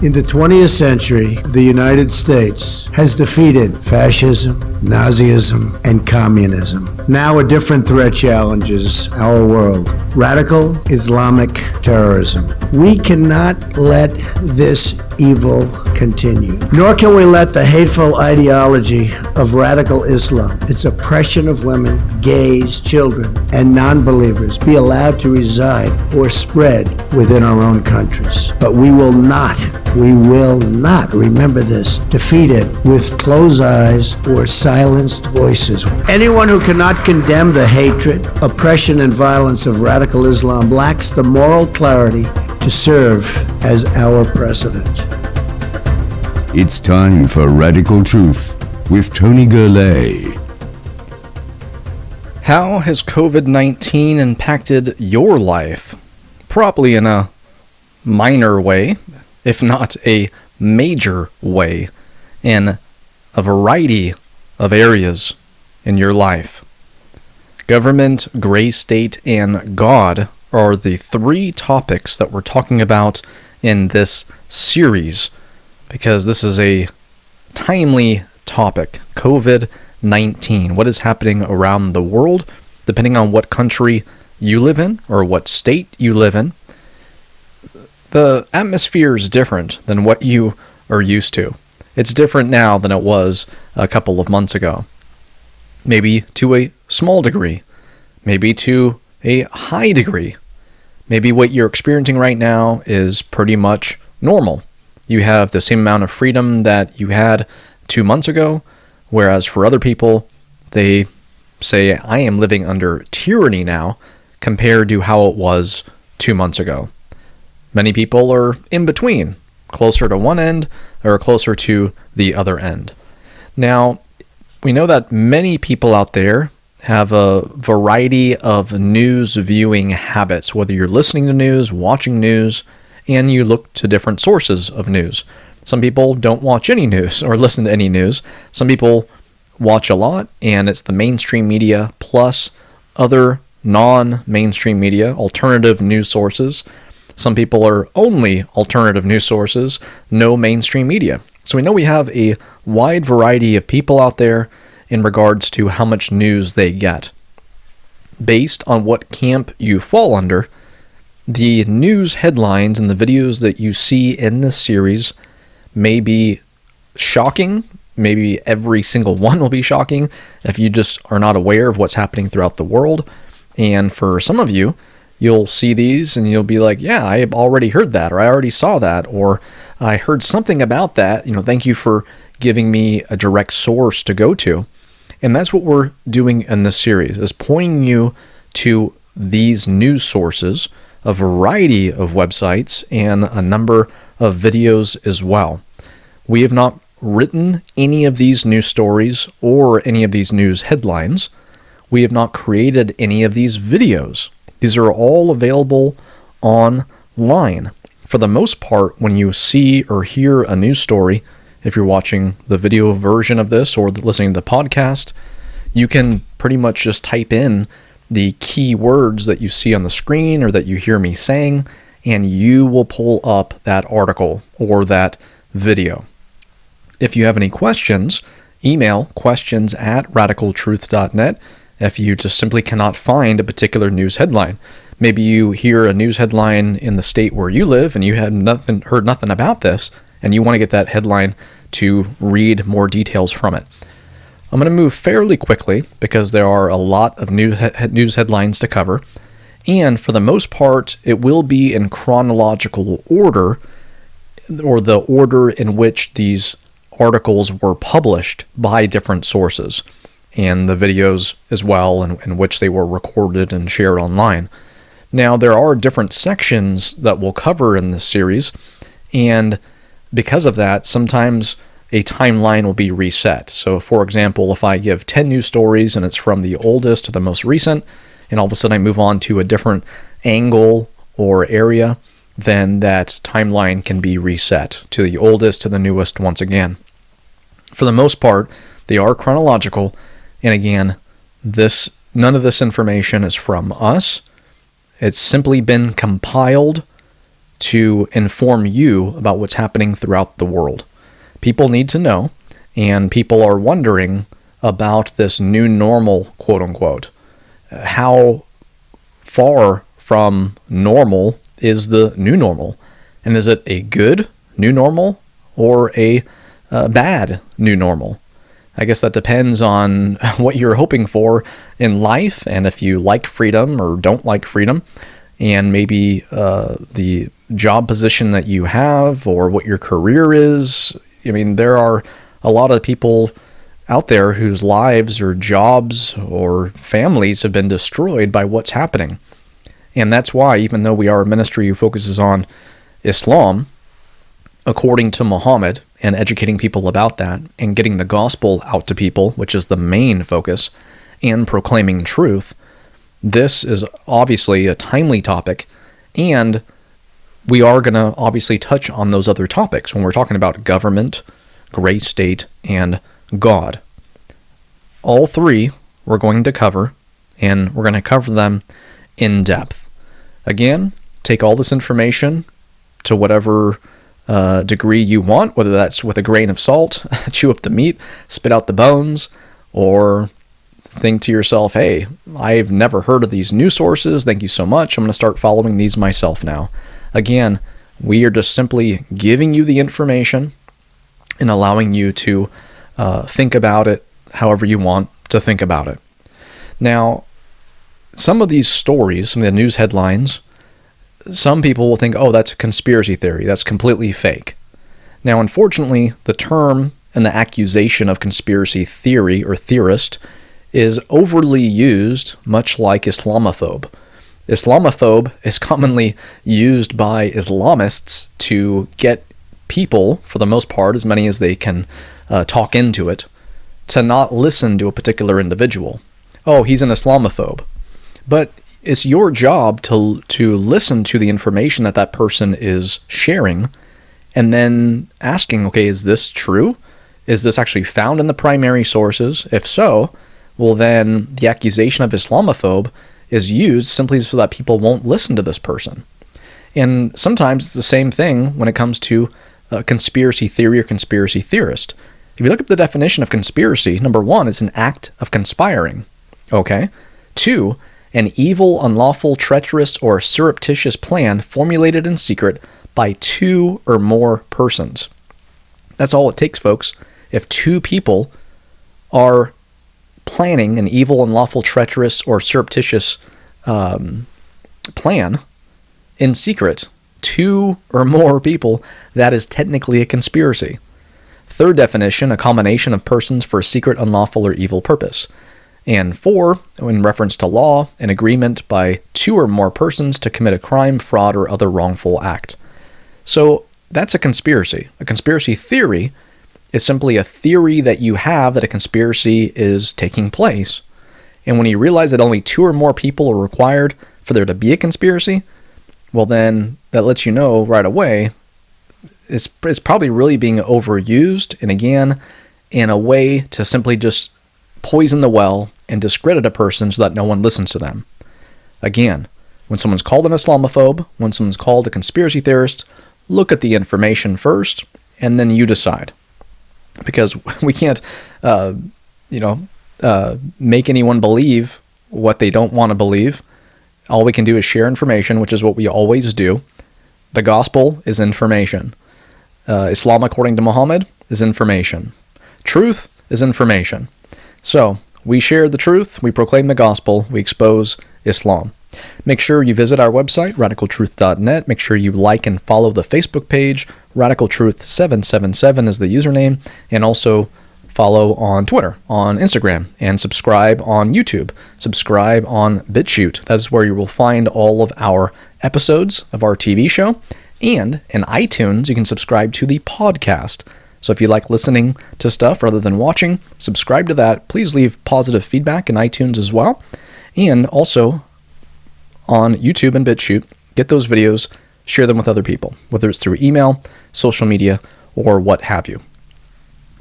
In the 20th century, the United States has defeated fascism, Nazism, and communism. Now a different threat challenges our world: radical Islamic terrorism. We cannot let this evil continue. Nor can we let the hateful ideology of radical Islam, its oppression of women, gays, children, and non-believers be allowed to reside or spread within our own countries. But we will not, remember this, defeat it with closed eyes or silenced voices. Anyone who cannot condemn the hatred, oppression, and violence of radical Islam lacks the moral clarity to serve as our president. It's time for Radical Truth with Tony Gurley. How has COVID-19 impacted your life? Probably in a minor way, if not a major way, in a variety of areas in your life. Government, gray state, and God are the three topics that we're talking about in this series, because this is a timely topic. COVID-19. What is happening around the world, depending on what country you live in or what state you live in. The atmosphere is different than what you are used to. It's different now than it was a couple of months ago. Maybe to a small degree. Maybe to a high degree. Maybe what you're experiencing right now is pretty much normal. You have the same amount of freedom that you had 2 months ago, whereas for other people, they say, I am living under tyranny now compared to how it was 2 months ago. Many people are in between, closer to one end or closer to the other end. Now, we know that many people out there have a variety of news viewing habits, whether you're listening to news, watching news, and you look to different sources of news. Some people don't watch any news or listen to any news. Some people watch a lot, and it's the mainstream media plus other non-mainstream media, alternative news sources. Some people are only alternative news sources, no mainstream media. So we know we have a wide variety of people out there in regards to how much news they get. Based on what camp you fall under, the news headlines and the videos that you see in this series may be shocking. Maybe every single one will be shocking if you just are not aware of what's happening throughout the world. And for some of you, you'll see these and you'll be like, yeah, I already heard that, or I already saw that, or I heard something about that. Thank you for giving me a direct source to go to. And that's what we're doing in this series, is pointing you to these news sources, a variety of websites, and a number of videos as well. We have not written any of these news stories or any of these news headlines. We have not created any of these videos. These are all available online. For the most part, when you see or hear a news story, if you're watching the video version of this or listening to the podcast, you can pretty much just type in the key words that you see on the screen or that you hear me saying, and you will pull up that article or that video. If you have any questions, email questions@radicaltruth.net if you just simply cannot find a particular news headline. Maybe you hear a news headline in the state where you live and you had heard nothing about this, and you want to get that headline to read more details from it. I'm going to move fairly quickly because there are a lot of news headlines to cover, and for the most part, it will be in chronological order, or the order in which these articles were published by different sources, and the videos as well, in which they were recorded and shared online. Now, there are different sections that we'll cover in this series, and because of that, sometimes a timeline will be reset. So, for example, if I give 10 news stories and it's from the oldest to the most recent, and all of a sudden I move on to a different angle or area, then that timeline can be reset to the oldest to the newest once again. For the most part, they are chronological, and again, none of this information is from us. It's simply been compiled to inform you about what's happening throughout the world. People need to know, and people are wondering about this new normal, quote unquote. How far from normal is the new normal? And is it a good new normal or a bad new normal? I guess that depends on what you're hoping for in life, and if you like freedom or don't like freedom, and maybe the job position that you have or what your career is. I mean, there are a lot of people out there whose lives or jobs or families have been destroyed by what's happening. And that's why, even though we are a ministry who focuses on Islam, according to Muhammad, and educating people about that, and getting the gospel out to people, which is the main focus, and proclaiming truth, this is obviously a timely topic, and we are going to obviously touch on those other topics when we're talking about government, gray state, and God. All three we're going to cover, and we're going to cover them in depth. Again, take all this information to whatever degree you want, whether that's with a grain of salt, chew up the meat, spit out the bones, or think to yourself, hey, I've never heard of these news sources. Thank you so much. I'm going to start following these myself now. Again, we are just simply giving you the information and allowing you to think about it however you want to think about it. Now, some of these stories, some of the news headlines, some people will think, oh, that's a conspiracy theory. That's completely fake. Now, unfortunately, the term and the accusation of conspiracy theory or theorist is overly used, much like Islamophobe. Islamophobe is commonly used by Islamists to get people, for the most part, as many as they can talk into it, to not listen to a particular individual. Oh, he's an Islamophobe. But it's your job to listen to the information that person is sharing, and then asking, okay, is this true? Is this actually found in the primary sources? If so, well then the accusation of Islamophobe is used simply so that people won't listen to this person. And sometimes it's the same thing when it comes to conspiracy theory or conspiracy theorist. If you look up the definition of conspiracy, number one, it's an act of conspiring. Okay? 2, an evil, unlawful, treacherous, or surreptitious plan formulated in secret by 2 or more persons. That's all it takes, folks. If 2 people are planning an evil, unlawful, treacherous, or surreptitious plan in secret, 2 or more people, that is technically a conspiracy. 3rd definition, a combination of persons for a secret, unlawful, or evil purpose. And 4, in reference to law, an agreement by 2 or more persons to commit a crime, fraud, or other wrongful act. So that's a conspiracy. A conspiracy theory is simply a theory that you have that a conspiracy is taking place. And when you realize that only 2 or more people are required for there to be a conspiracy, well then that lets you know right away it's probably really being overused, and again, in a way to simply just poison the well and discredit a person so that no one listens to them. Again, when someone's called an Islamophobe, when someone's called a conspiracy theorist, look at the information first, and then you decide. Because we can't, make anyone believe what they don't want to believe. All we can do is share information, which is what we always do. The gospel is information. Islam, according to Muhammad, is information. Truth is information. So, we share the truth, we proclaim the gospel, we expose Islam. Make sure you visit our website, radicaltruth.net. Make sure you like and follow the Facebook page. RadicalTruth777 is the username. And also follow on Twitter, on Instagram, and subscribe on YouTube. Subscribe on BitChute. That is where you will find all of our episodes of our TV show. And in iTunes, you can subscribe to the podcast. So if you like listening to stuff rather than watching, subscribe to that. Please leave positive feedback in iTunes as well. And also on YouTube and BitChute, get those videos, share them with other people, whether it's through email, social media, or what have you.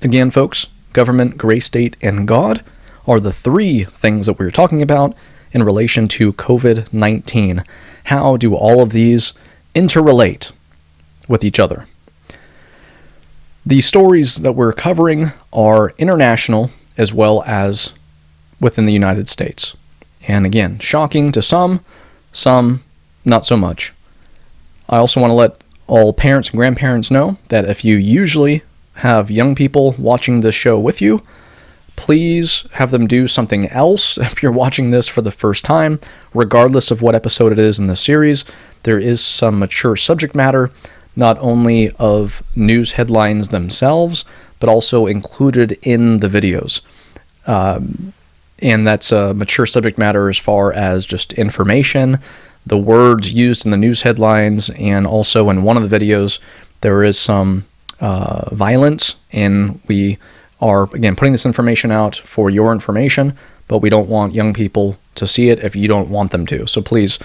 Again, folks, government, gray state, and God are the 3 things that we're talking about in relation to COVID-19. How do all of these interrelate with each other. The stories that we're covering are international as well as within the United States. And again, shocking to some not so much. I also want to let all parents and grandparents know that if you usually have young people watching this show with you, please have them do something else if you're watching this for the first time. Regardless of what episode it is in the series, there is some mature subject matter, not only of news headlines themselves, but also included in the videos. And that's a mature subject matter as far as just information, the words used in the news headlines, and also in one of the videos, there is some violence, and we are, again, putting this information out for your information, but we don't want young people to see it if you don't want them to. So please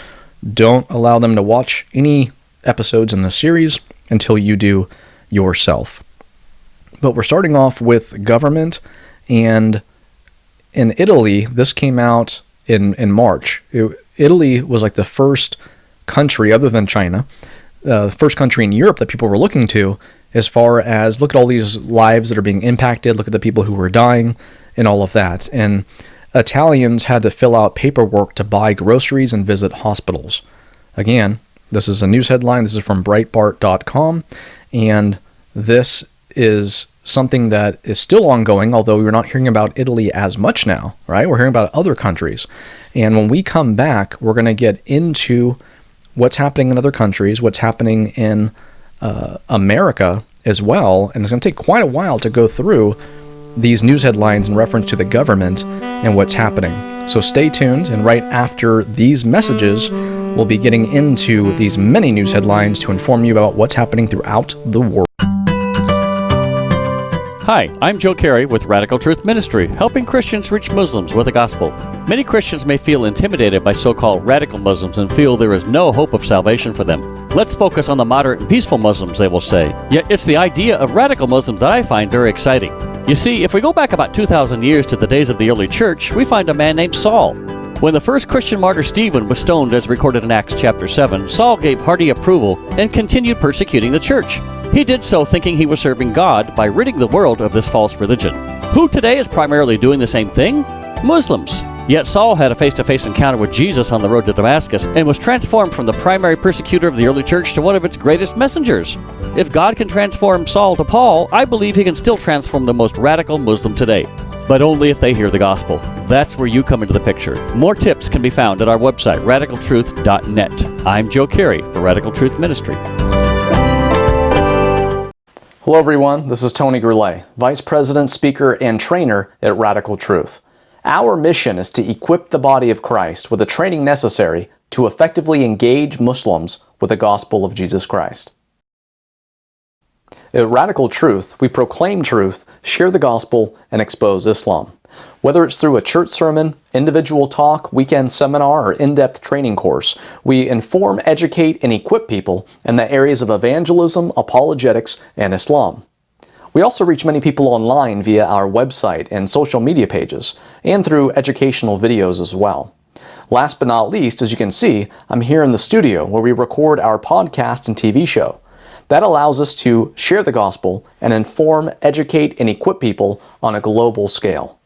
don't allow them to watch any episodes in the series until you do yourself. But we're starting off with government, and in Italy, this came out in March. Italy was like the first country, other than China, the first country in Europe that people were looking to as far as, look at all these lives that are being impacted, look at the people who were dying, and all of that. And Italians had to fill out paperwork to buy groceries and visit hospitals. Again, this is a news headline. This is from Breitbart.com, and this is something that is still ongoing, although we're not hearing about Italy as much now, right? We're hearing about other countries. And when we come back, we're going to get into what's happening in other countries, what's happening in America as well, and it's going to take quite a while to go through these news headlines in reference to the government and what's happening. So stay tuned, and right after these messages, we'll be getting into these many news headlines to inform you about what's happening throughout the world. Hi, I'm Joe Carey with Radical Truth Ministry, helping Christians reach Muslims with the gospel. Many Christians may feel intimidated by so-called radical Muslims and feel there is no hope of salvation for them. Let's focus on the moderate and peaceful Muslims, they will say. Yet it's the idea of radical Muslims that I find very exciting. You see, if we go back about 2,000 years to the days of the early church, we find a man named Saul. When the first Christian martyr Stephen was stoned, as recorded in Acts chapter 7, Saul gave hearty approval and continued persecuting the church. He did so thinking he was serving God by ridding the world of this false religion. Who today is primarily doing the same thing? Muslims. Yet Saul had a face-to-face encounter with Jesus on the road to Damascus and was transformed from the primary persecutor of the early church to one of its greatest messengers. If God can transform Saul to Paul, I believe he can still transform the most radical Muslim today. But only if they hear the gospel. That's where you come into the picture. More tips can be found at our website, radicaltruth.net. I'm Joe Carey for Radical Truth Ministry. Hello everyone, this is Tony Gourlay, Vice President, Speaker, and Trainer at Radical Truth. Our mission is to equip the body of Christ with the training necessary to effectively engage Muslims with the gospel of Jesus Christ. At Radical Truth, we proclaim truth, share the gospel, and expose Islam. Whether it's through a church sermon, individual talk, weekend seminar, or in-depth training course, we inform, educate, and equip people in the areas of evangelism, apologetics, and Islam. We also reach many people online via our website and social media pages, and through educational videos as well. Last but not least, as you can see, I'm here in the studio where we record our podcast and TV show. That allows us to share the gospel and inform, educate, and equip people on a global scale.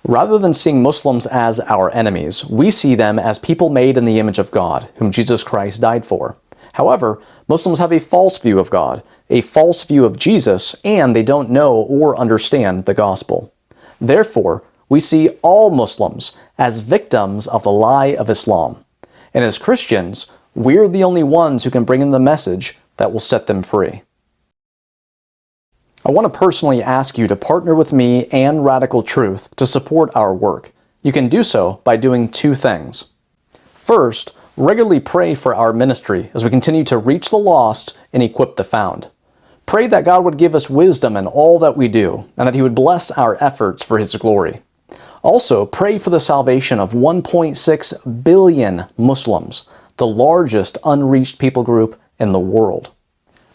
Rather than seeing Muslims as our enemies, we see them as people made in the image of God, whom Jesus Christ died for. However, Muslims have a false view of God, a false view of Jesus, and they don't know or understand the gospel. Therefore, we see all Muslims as victims of the lie of Islam. And as Christians, we're the only ones who can bring them the message that will set them free. I want to personally ask you to partner with me and Radical Truth to support our work. You can do so by doing two things. First, regularly pray for our ministry as we continue to reach the lost and equip the found. Pray that God would give us wisdom in all that we do, and that He would bless our efforts for His glory. Also, pray for the salvation of 1.6 billion Muslims, the largest unreached people group in the world.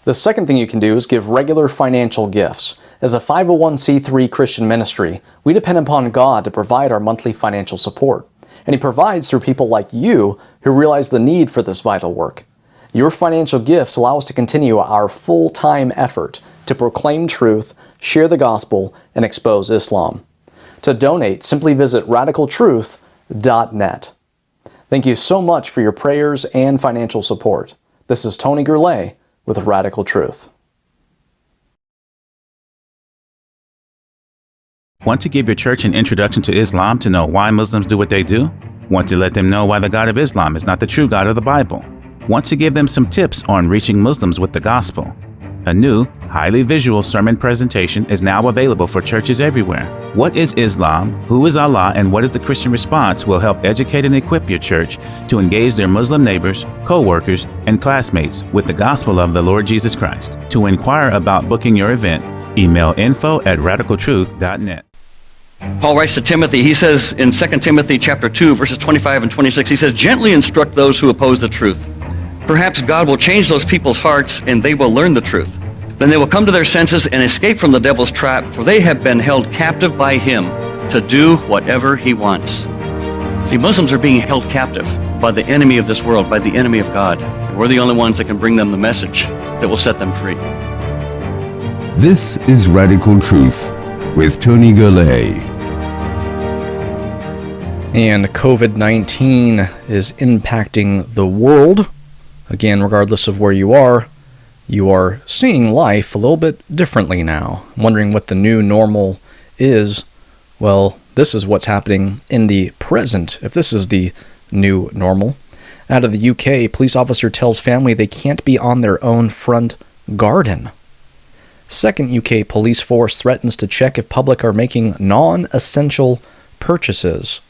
The second thing you can do is give regular financial gifts. As a 501c3 Christian ministry, we depend upon God to provide our monthly financial support. And He provides through people like you who realize the need for this vital work. Your financial gifts allow us to continue our full-time effort to proclaim truth, share the gospel, and expose Islam. To donate, simply visit radicaltruth.net. Thank you so much for your prayers and financial support. This is Tony Gourlay with Radical Truth. Want to give your church an introduction to Islam to know why Muslims do what they do? Want to let them know why the God of Islam is not the true God of the Bible? Want to give them some tips on reaching Muslims with the gospel? A new, highly visual sermon presentation is now available for churches everywhere. What is Islam, who is Allah, and what is the Christian response will help educate and equip your church to engage their Muslim neighbors, co-workers, and classmates with the gospel of the Lord Jesus Christ. To inquire about booking your event, email info@radicaltruth.net. Paul writes to Timothy, he says in 2 Timothy chapter 2, verses 25 and 26, he says, "Gently instruct those who oppose the truth. Perhaps God will change those people's hearts and they will learn the truth. Then they will come to their senses and escape from the devil's trap, for they have been held captive by him to do whatever he wants." See, Muslims are being held captive by the enemy of this world, by the enemy of God. And we're the only ones that can bring them the message that will set them free. This is Radical Truth with Tony Gourlay. And COVID-19 is impacting the world. Again, regardless of where you are seeing life a little bit differently now. Wondering what the new normal is. Well, this is what's happening in the present, if this is the new normal. Out of the UK, police officer tells family they can't be on their own front garden. Second UK police force threatens to check if public are making non-essential purchases.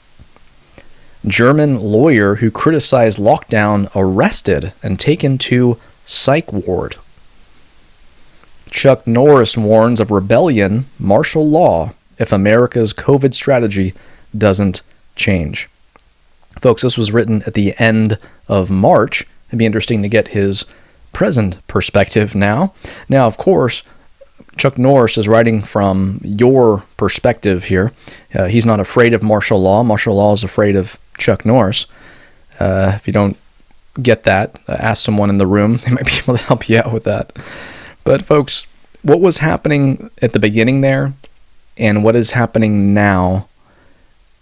German lawyer who criticized lockdown arrested and taken to psych ward. Chuck Norris warns of rebellion, martial law, if America's COVID strategy doesn't change. Folks, this was written at the end of March. It'd be interesting to get his present perspective now. Now, of course, Chuck Norris is writing from your perspective here. He's not afraid of martial law. Martial law is afraid of Chuck Norris. If you don't get that, ask someone in the room. They might be able to help you out with that. But folks, what was happening at the beginning there and what is happening now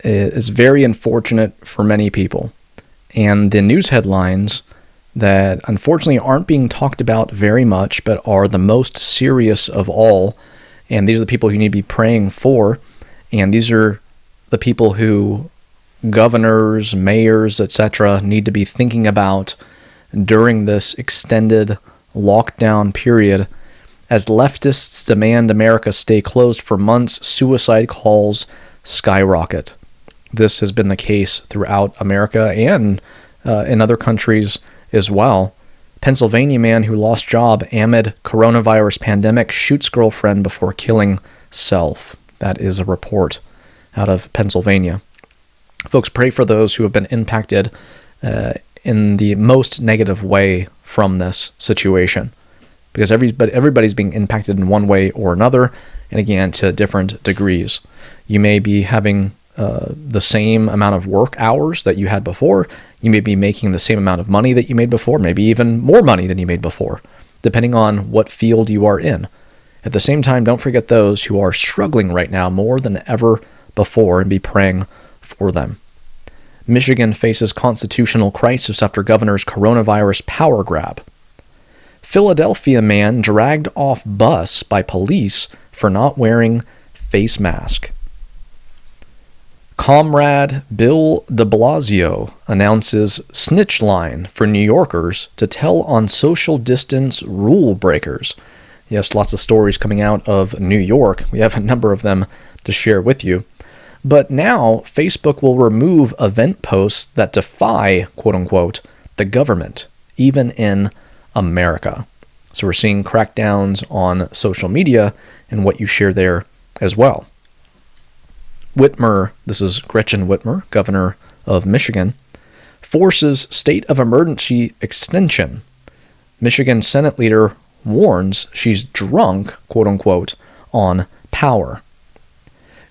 is very unfortunate for many people. And the news headlines that unfortunately aren't being talked about very much, but are the most serious of all, and these are the people you need to be praying for, and these are the people who governors, mayors, etc. need to be thinking about during this extended lockdown period. As leftists demand America stay closed for months, suicide calls skyrocket. This has been the case throughout America and in other countries as well. Pennsylvania man who lost job amid coronavirus pandemic shoots girlfriend before killing self. That is a report out of Pennsylvania. Folks, pray for those who have been impacted in the most negative way from this situation, because everybody's being impacted in one way or another, and again, to different degrees. You may be having the same amount of work hours that you had before. You may be making the same amount of money that you made before, maybe even more money than you made before, depending on what field you are in. At the same time, don't forget those who are struggling right now more than ever before, and be praying for them. Michigan faces constitutional crisis after governor's coronavirus power grab. Philadelphia man dragged off bus by police for not wearing face mask. Comrade Bill de Blasio announces snitch line for New Yorkers to tell on social distance rule breakers. Yes, lots of stories coming out of New York. We have a number of them to share with you. But now Facebook will remove event posts that defy, quote unquote, the government, even in America. So we're seeing crackdowns on social media and what you share there as well. Whitmer, this is Gretchen Whitmer, governor of Michigan, forces state of emergency extension. Michigan Senate leader warns she's drunk, quote unquote, on power.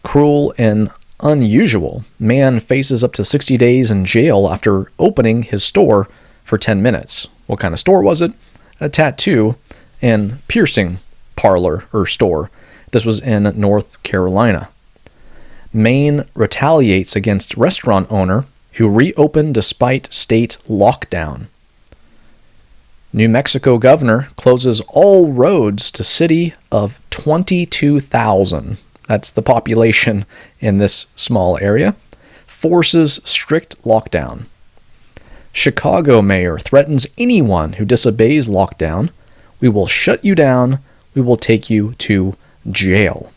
Cruel and unusual. Man faces up to 60 days in jail after opening his store for 10 minutes. What kind of store was it? A tattoo and piercing parlor or store. This was in North Carolina. Maine retaliates against restaurant owner who reopened despite state lockdown. New Mexico governor closes all roads to city of 22,000. That's the population in this small area. Forces strict lockdown. Chicago mayor threatens anyone who disobeys lockdown. We will shut you down. We will take you to jail.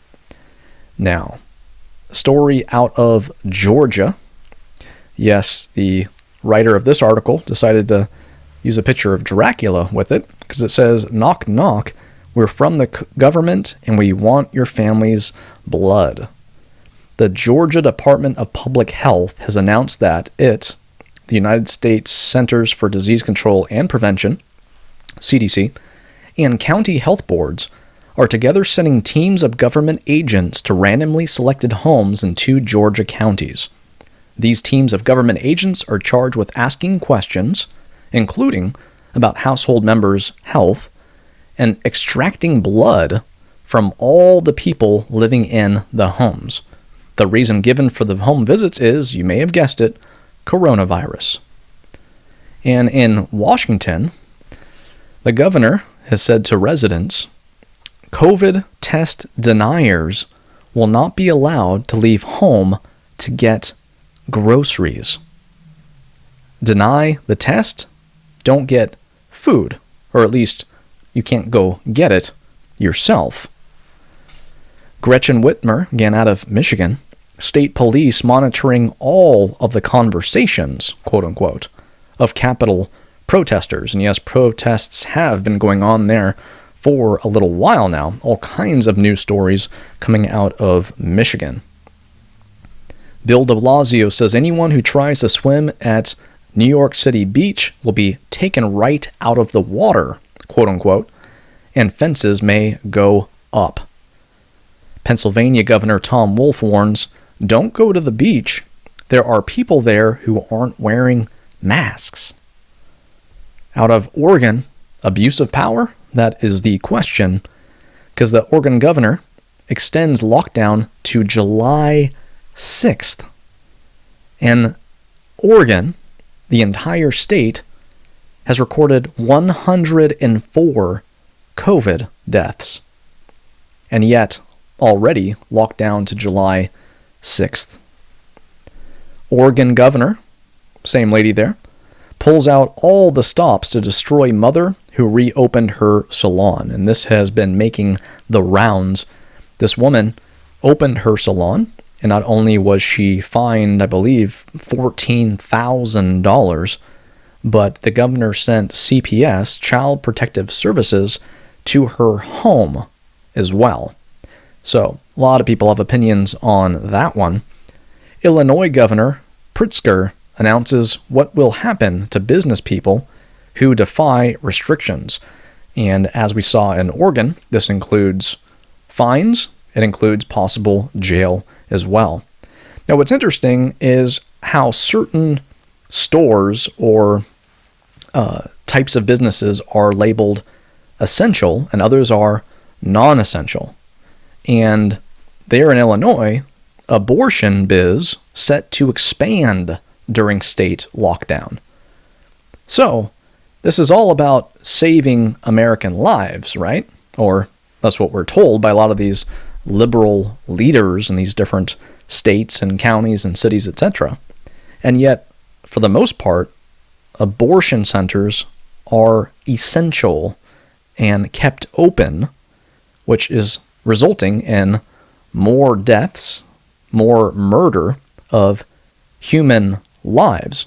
Now, a story out of Georgia. Yes, the writer of this article decided to use a picture of Dracula with it because it says, "Knock, knock. We're from the government and we want your family's blood." The Georgia Department of Public Health has announced that it, the United States Centers for Disease Control and Prevention, CDC, and county health boards are together sending teams of government agents to randomly selected homes in 2 Georgia counties. These teams of government agents are charged with asking questions, including about household members' health, and extracting blood from all the people living in the homes. The reason given for the home visits is, you may have guessed it, coronavirus. And in Washington, the governor has said to residents, COVID test deniers will not be allowed to leave home to get groceries. Deny the test, don't get food, or at least you can't go get it yourself. Gretchen Whitmer, again out of Michigan, state police monitoring all of the conversations, quote unquote, of Capitol protesters. And yes, protests have been going on there for a little while now. All kinds of news stories coming out of Michigan. Bill de Blasio says anyone who tries to swim at New York City Beach will be taken right out of the water, quote unquote, and fences may go up. Pennsylvania Governor Tom Wolf warns, don't go to the beach. There are people there who aren't wearing masks. Out of Oregon, abuse of power? That is the question, because the Oregon governor extends lockdown to July 6th. And Oregon, the entire state, has recorded 104 COVID deaths, and yet already locked down to July 6th. Oregon governor, same lady there, pulls out all the stops to destroy mother who reopened her salon, and this has been making the rounds. This woman opened her salon, and not only was she fined, I believe, $14,000, but the governor sent CPS, Child Protective Services, to her home as well. So, a lot of people have opinions on that one. Illinois Governor Pritzker announces what will happen to business people who defy restrictions. And as we saw in Oregon, this includes fines, it includes possible jail as well. Now, what's interesting is how certain stores or types of businesses are labeled essential and others are non-essential. And there in Illinois, abortion biz set to expand during state lockdown. So, this is all about saving American lives, right? Or that's what we're told by a lot of these liberal leaders in these different states and counties and cities, etc. And yet, for the most part, abortion centers are essential and kept open, which is resulting in more deaths, more murder of human lives.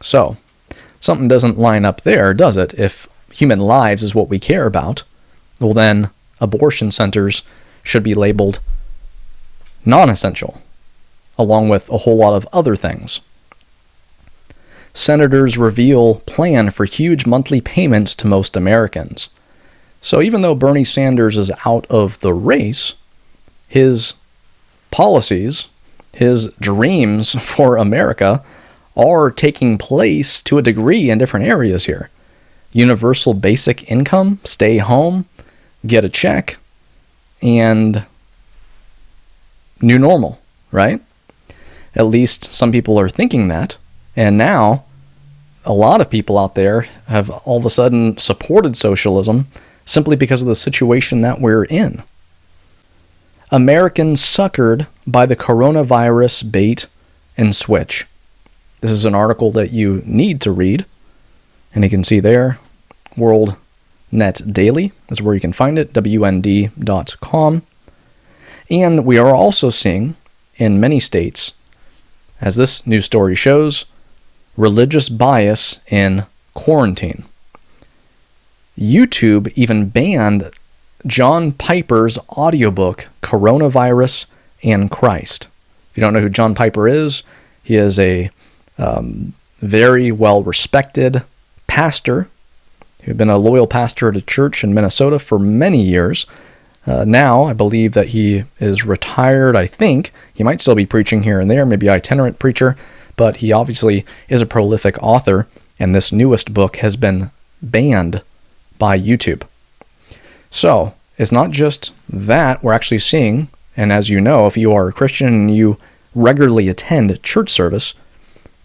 So, something doesn't line up there, does it? If human lives is what we care about, well then abortion centers should be labeled non-essential, along with a whole lot of other things. Senators reveal plan for huge monthly payments to most Americans. So even though Bernie Sanders is out of the race, his policies, his dreams for America are taking place to a degree in different areas here. Universal basic income, stay home, get a check, and new normal, right? At least some people are thinking that. And now, a lot of people out there have all of a sudden supported socialism simply because of the situation that we're in. Americans suckered by the coronavirus bait and switch. This is an article that you need to read. And you can see there, World Net Daily is where you can find it, WND.com. And we are also seeing in many states, as this news story shows, religious bias in quarantine. YouTube even banned John Piper's audiobook, Coronavirus and Christ. If you don't know who John Piper is, he is a very well-respected pastor. He's been a loyal pastor at a church in Minnesota for many years. Now, I believe that he is retired, I think. He might still be preaching here and there, maybe itinerant preacher, but he obviously is a prolific author, and this newest book has been banned by YouTube. So, it's not just that we're actually seeing, and as you know, if you are a Christian and you regularly attend church service,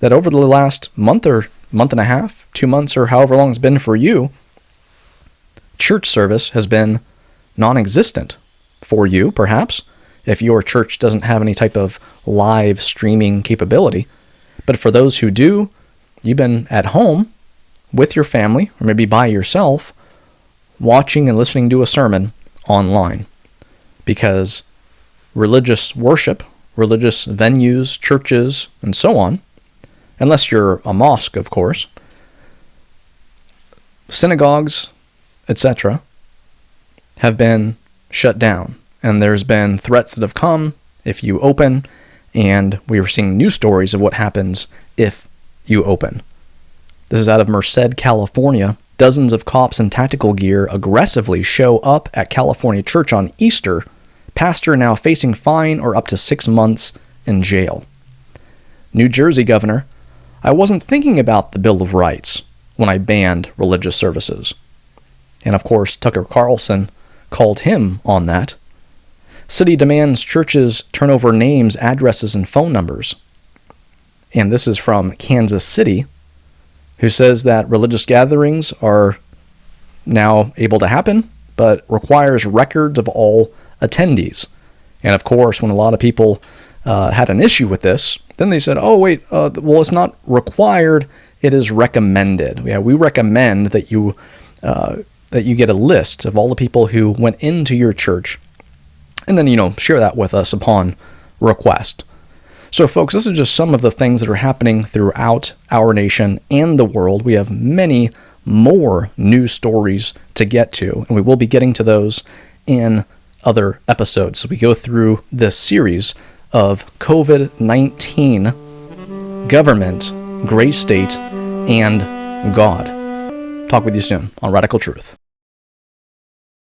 that over the last month or month and a half, 2 months, or however long it's been for you, church service has been non-existent for you, perhaps, if your church doesn't have any type of live streaming capability. But for those who do, you've been at home with your family, or maybe by yourself, watching and listening to a sermon online. Because religious worship, religious venues, churches, and so on, unless you're a mosque, of course, synagogues, etc., have been shut down. And there's been threats that have come if you open, and we are seeing news stories of what happens if you open. This is out of Merced, California. Dozens of cops in tactical gear aggressively show up at California church on Easter. Pastor now facing fine or up to 6 months in jail. New Jersey governor, I wasn't thinking about the Bill of Rights when I banned religious services. And of course, Tucker Carlson called him on that. City demands churches turn over names, addresses, and phone numbers. And this is from Kansas City, who says that religious gatherings are now able to happen, but requires records of all attendees. And of course, when a lot of people had an issue with this, then they said, oh, wait, well, it's not required, it is recommended. Yeah, we recommend that you get a list of all the people who went into your church, and then, share that with us upon request. So, folks, this is just some of the things that are happening throughout our nation and the world. We have many more news stories to get to, and we will be getting to those in other episodes. So we go through this series of COVID-19, government, gray state, and God. Talk with you soon on Radical Truth.